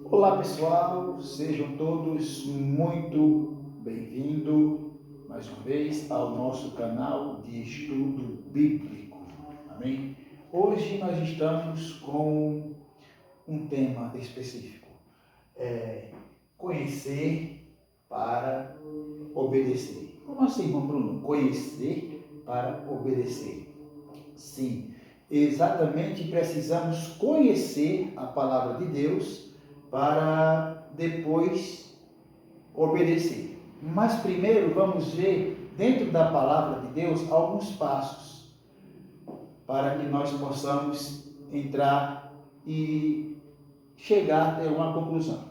Olá pessoal, sejam todos muito bem-vindos mais uma vez ao nosso canal de estudo bíblico, amém? Hoje nós estamos com um tema específico, conhecer para obedecer. Como assim, irmão Bruno? Conhecer para obedecer. Sim, exatamente, precisamos conhecer a palavra de Deus para depois obedecer. Mas primeiro vamos ver dentro da palavra de Deus alguns passos para que nós possamos entrar e chegar a ter uma conclusão.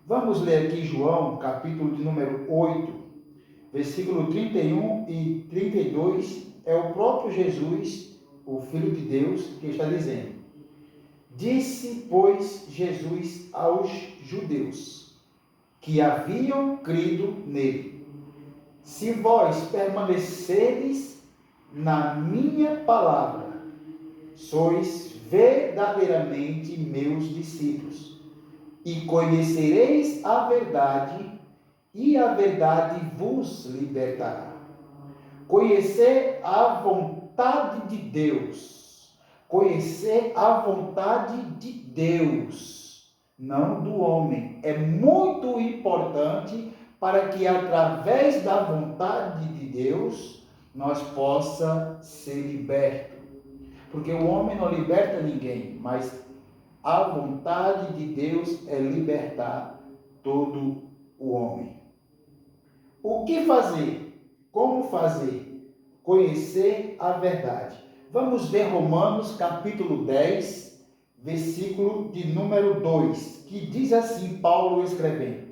Vamos ler aqui João, capítulo de número 8, versículo 31 e 32, é o próprio Jesus, o Filho de Deus, que está dizendo: Disse, pois, Jesus aos judeus que haviam crido nele: Se vós permaneceres na minha palavra, sois verdadeiramente meus discípulos, e conhecereis a verdade, e a verdade vos libertará. Conhecer a vontade de Deus. Conhecer a vontade de Deus, não do homem. É muito importante para que através da vontade de Deus nós possa ser libertos. Porque o homem não liberta ninguém, mas a vontade de Deus é libertar todo o homem. O que fazer? Como fazer? Conhecer a verdade. Vamos ver Romanos capítulo 10, versículo de número 2, que diz assim, Paulo escrevendo: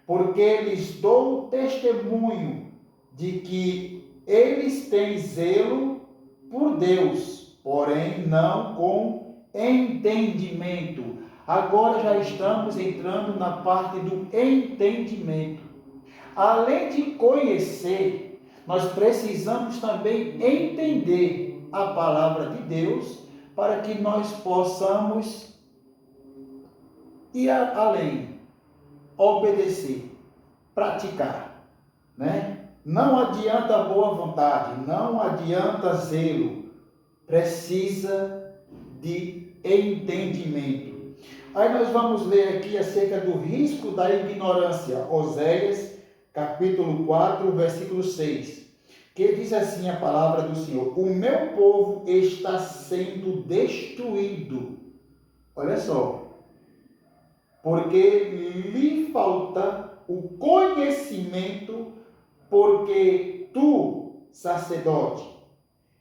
Porque lhes dou testemunho de que eles têm zelo por Deus, porém não com entendimento. Agora já estamos entrando na parte do entendimento. Além de conhecer, nós precisamos também entender a palavra de Deus para que nós possamos ir além, obedecer, praticar, né? Não adianta boa vontade, não adianta zelo, precisa de entendimento. Aí nós vamos ler aqui acerca do risco da ignorância, Oséias, capítulo 4, versículo 6, que diz assim a palavra do Senhor: O meu povo está sendo destruído. Olha só, porque lhe falta o conhecimento, porque tu, sacerdote,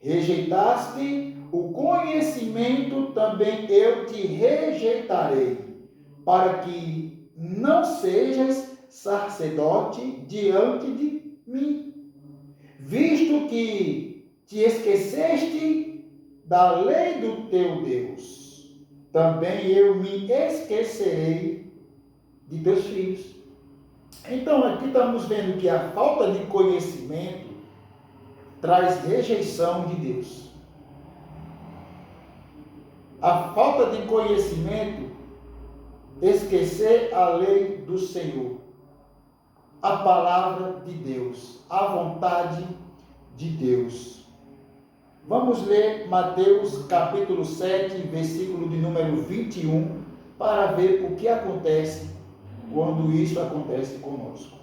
rejeitaste o conhecimento, também eu te rejeitarei, para que não sejas sacerdote diante de mim. Visto que te esqueceste da lei do teu Deus, também eu me esquecerei de teus filhos. Então aqui estamos vendo que a falta de conhecimento traz rejeição de Deus. A falta de conhecimento, esquecer a lei do Senhor, a palavra de Deus, a vontade de Deus. Vamos ler Mateus capítulo 7, versículo de número 21, para ver o que acontece quando isso acontece conosco.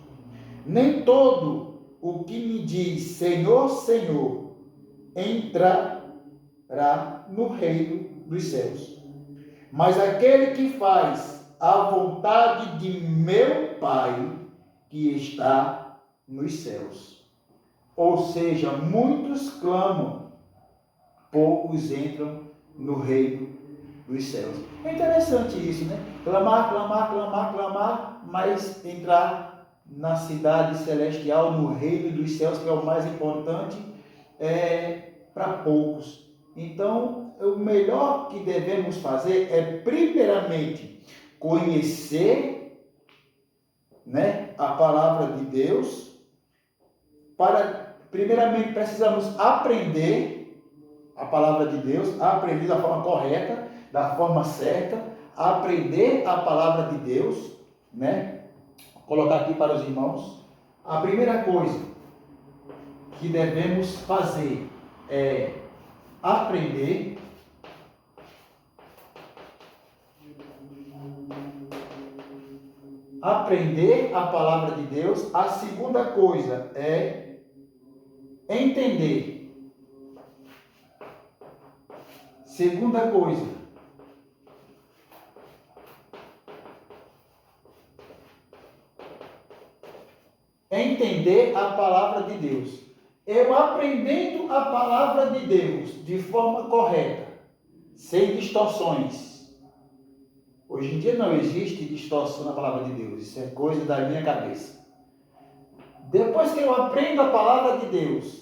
Nem todo o que me diz Senhor, Senhor, entrará no reino dos céus, mas aquele que faz a vontade de meu Pai que está nos céus. Ou seja, muitos clamam, poucos entram no reino dos céus. É interessante isso, né? Clamar, mas entrar na cidade celestial, no reino dos céus, que é o mais importante, é para poucos. Então, o melhor que devemos fazer é, primeiramente, conhecer, né, a palavra de Deus, para primeiramente precisamos aprender a palavra de Deus, aprender da forma correta, da forma certa, aprender a palavra de Deus, né? Vou colocar aqui para os irmãos. A primeira coisa que devemos fazer é aprender a palavra de Deus. A segunda coisa é entender. Segunda coisa, entender a palavra de Deus. Eu aprendendo a palavra de Deus de forma correta, sem distorções. Hoje em dia não existe distorção na palavra de Deus, isso é coisa da minha cabeça. Depois que eu aprendo a palavra de Deus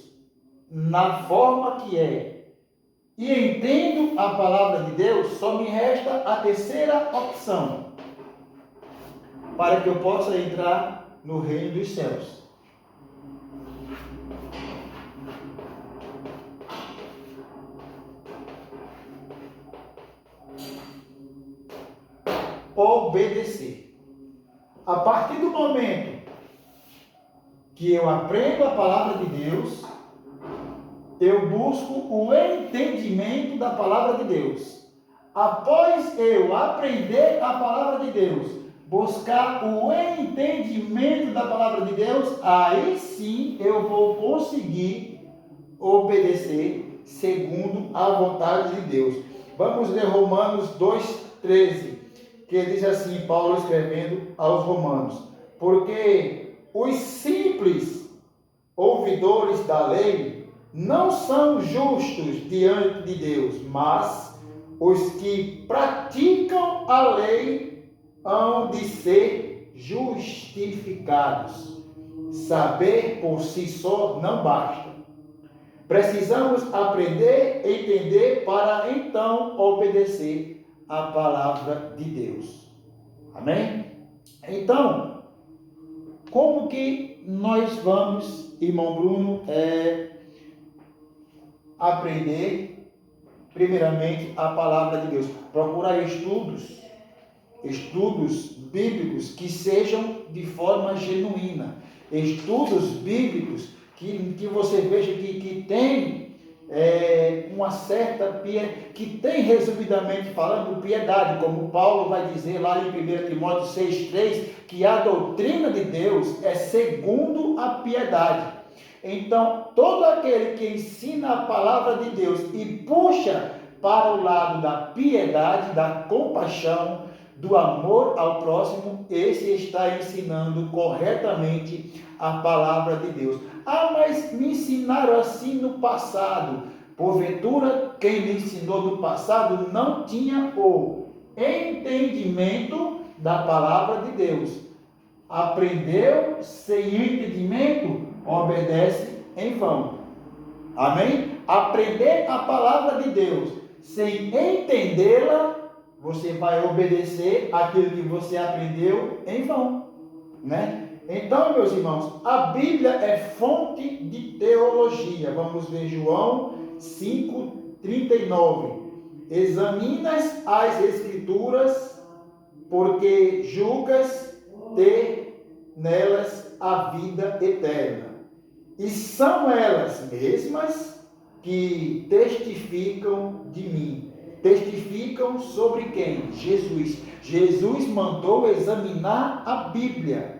na forma que é, e entendo a palavra de Deus, só me resta a terceira opção, para que eu possa entrar no reino dos céus. Obedecer. A partir do momento que eu aprendo a palavra de Deus, eu busco o entendimento da palavra de Deus. Após eu aprender a palavra de Deus, buscar o entendimento da palavra de Deus, aí sim eu vou conseguir obedecer segundo a vontade de Deus. Vamos ler Romanos 2,13, que diz assim, Paulo escrevendo aos Romanos: porque os simples ouvidores da lei não são justos diante de Deus, mas os que praticam a lei hão de ser justificados. Saber por si só não basta. Precisamos aprender, entender, para então obedecer a palavra de Deus. Amém? Então, como que nós vamos, irmão Bruno, aprender primeiramente a palavra de Deus? Procurar estudos bíblicos que sejam de forma genuína, estudos bíblicos que você veja que tem uma certa que tem, resumidamente falando, piedade, como Paulo vai dizer lá em 1 Timóteo 6,3, que a doutrina de Deus é segundo a piedade. Então, todo aquele que ensina a palavra de Deus e puxa para o lado da piedade, da compaixão, do amor ao próximo, esse está ensinando corretamente a palavra de Deus. Ah, mas me ensinaram assim no passado. Porventura, quem me ensinou no passado não tinha o entendimento da palavra de Deus. Aprendeu sem entendimento, obedece em vão. Amém? Aprender a palavra de Deus sem entendê-la, você vai obedecer aquilo que você aprendeu em vão, né? Então, meus irmãos, a Bíblia é fonte de teologia. Vamos ver João 5,39. Examinas as Escrituras, porque julgas ter nelas a vida eterna. E são elas mesmas que testificam de mim. Testificam sobre quem? Jesus. Jesus mandou examinar a Bíblia,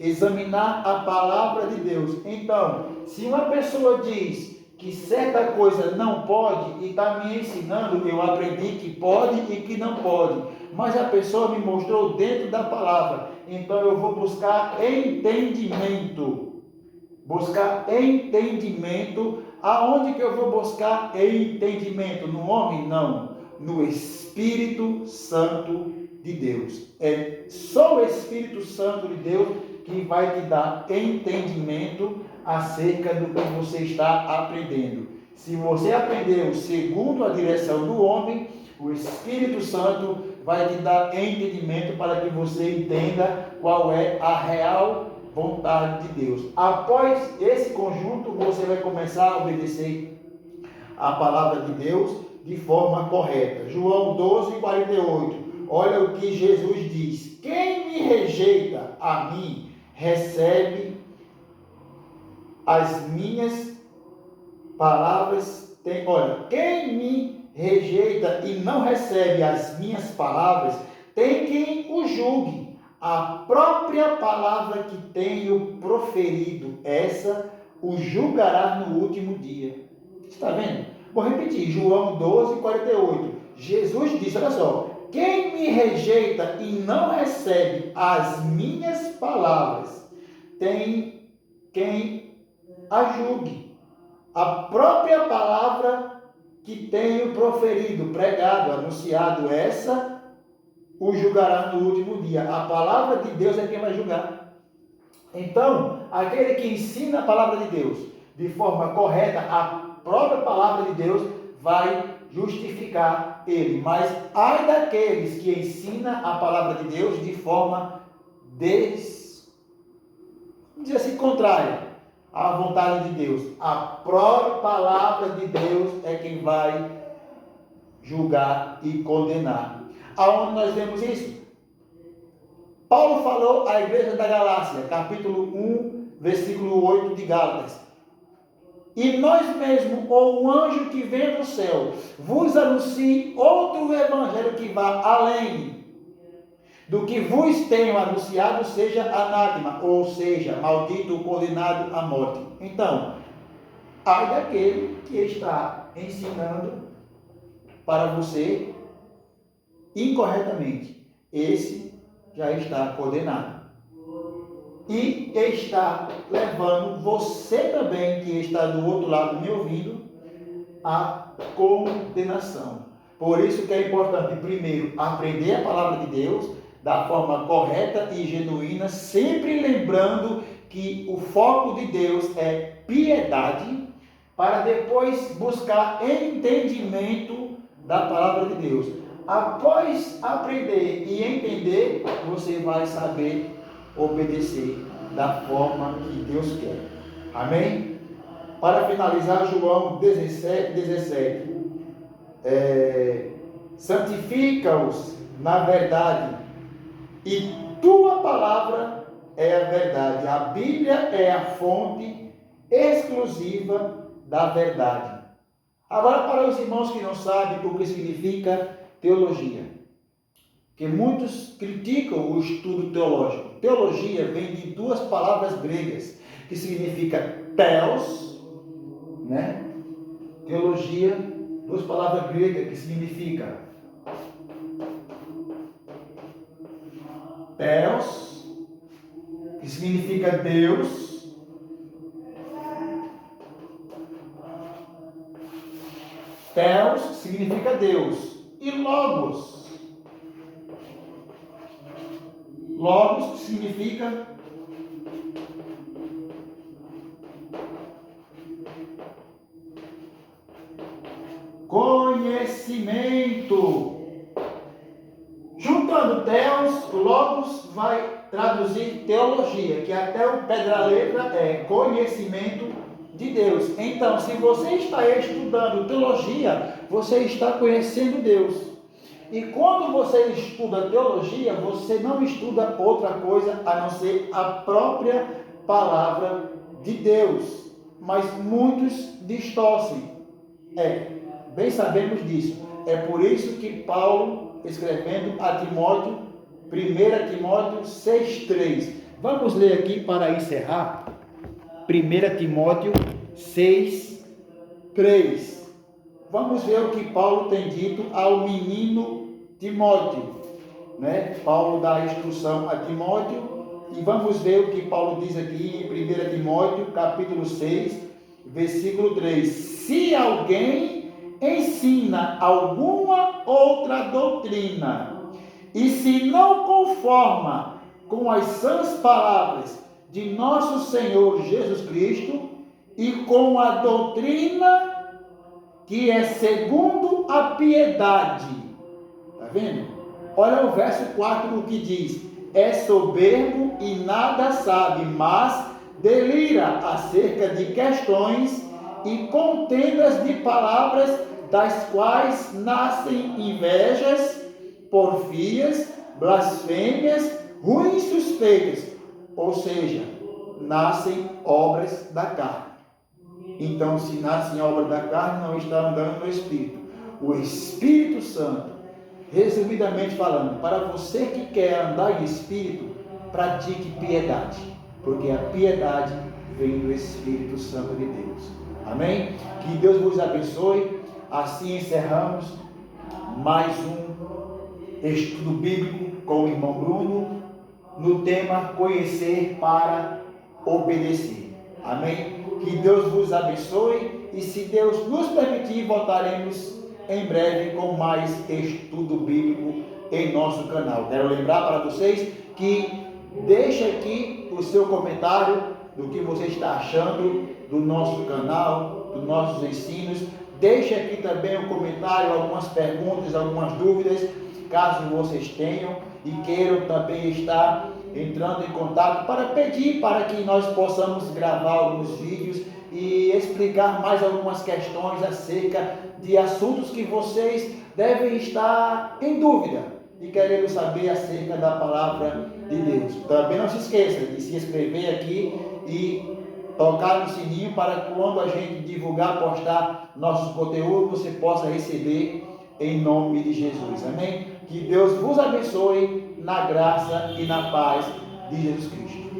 examinar a palavra de Deus. Então, se uma pessoa diz que certa coisa não pode e está me ensinando, eu aprendi que pode e que não pode, mas a pessoa me mostrou dentro da palavra, então eu vou buscar entendimento. Buscar entendimento. Aonde que eu vou buscar entendimento? No homem? Não. No Espírito Santo de Deus. É só o Espírito Santo de Deus que vai te dar entendimento acerca do que você está aprendendo. Se você aprendeu segundo a direção do homem, o Espírito Santo vai te dar entendimento para que você entenda qual é a real vontade de Deus. Após esse conjunto, você vai começar a obedecer a palavra de Deus de forma correta. João 12:48. Olha o que Jesus diz: quem me rejeita a mim, recebe as minhas palavras. Olha, quem me rejeita e não recebe as minhas palavras, tem quem o julgue. A própria palavra que tenho proferido, essa o julgará no último dia. Está vendo? Vou repetir, João 12:48. Jesus disse, olha só, quem me rejeita e não recebe as minhas palavras, tem quem a julgue. A própria palavra que tenho proferido, pregado, anunciado, essa o julgará no último dia. A palavra de Deus é quem vai julgar. Então, aquele que ensina a palavra de Deus de forma correta, a própria palavra de Deus vai justificar ele. Mas ai daqueles que ensinam a palavra de Deus de forma contrária à vontade de Deus. A própria palavra de Deus é quem vai julgar e condenar. Aonde nós vemos isso? Paulo falou à igreja da Galácia, capítulo 1, versículo 8 de Gálatas. E nós mesmos, ou um anjo que vem do céu, vos anuncie outro evangelho que vá além do que vos tenho anunciado, seja anátema, ou seja, maldito, condenado à morte. Então, ai daquele que está ensinando para você incorretamente, esse já está condenado. E está levando você também, que está do outro lado me ouvindo, à condenação. Por isso que é importante, primeiro, aprender a palavra de Deus da forma correta e genuína, sempre lembrando que o foco de Deus é piedade, para depois buscar entendimento da palavra de Deus. Após aprender e entender, você vai saber obedecer da forma que Deus quer. Amém? Para finalizar, João 17. Santifica-os na verdade, e tua palavra é a verdade. A Bíblia é a fonte exclusiva da verdade. Agora, para os irmãos que não sabem o que significa teologia, que muitos criticam o estudo teológico. Teologia vem de duas palavras gregas, que significa theos, né? Teologia, duas palavras gregas que significa theos, que significa Deus, theos significa Deus, e logos, logos significa conhecimento. Juntando theos, logos vai traduzir teologia, que até o pé da letra é conhecimento de Deus. Então, se você está estudando teologia, você está conhecendo Deus. E quando você estuda teologia, você não estuda outra coisa a não ser a própria palavra de Deus. Mas muitos distorcem. Bem sabemos disso. É por isso que Paulo, escrevendo a Timóteo, 1 Timóteo 6,3. Vamos ler aqui para encerrar. 1 Timóteo 6,3. Vamos ver o que Paulo tem dito ao menino Timóteo, né? Paulo dá instrução a Timóteo, e vamos ver o que Paulo diz aqui em 1 Timóteo, capítulo 6, versículo 3. Se alguém ensina alguma outra doutrina, e se não conforma com as sãs palavras de nosso Senhor Jesus Cristo, e com a doutrina que é segundo a piedade. Está vendo? Olha o verso 4 o que diz. é soberbo e nada sabe, mas delira acerca de questões e contendas de palavras, das quais nascem invejas, porfias, blasfêmias, ruins suspeitas, ou seja, nascem obras da carne. Então, se nascem obras da carne, não está andando no Espírito. O Espírito Santo, resumidamente falando, para você que quer andar em Espírito, pratique piedade, porque a piedade vem do Espírito Santo de Deus. Amém? Que Deus vos abençoe. Assim encerramos mais um estudo bíblico com o irmão Bruno, no tema Conhecer para Obedecer. Amém? Que Deus vos abençoe e, se Deus nos permitir, voltaremos em breve com mais estudo bíblico em nosso canal. Quero lembrar para vocês que deixe aqui o seu comentário do que você está achando do nosso canal, dos nossos ensinos. Deixe aqui também um comentário, algumas perguntas, algumas dúvidas, caso vocês tenham e queiram também estar entrando em contato para pedir para que nós possamos gravar alguns vídeos e explicar mais algumas questões acerca de assuntos que vocês devem estar em dúvida e querendo saber acerca da palavra de Deus. Também não se esqueça de se inscrever aqui e tocar no sininho para quando a gente divulgar, postar nosso conteúdo, você possa receber em nome de Jesus. Amém? Que Deus vos abençoe na graça e na paz de Jesus Cristo.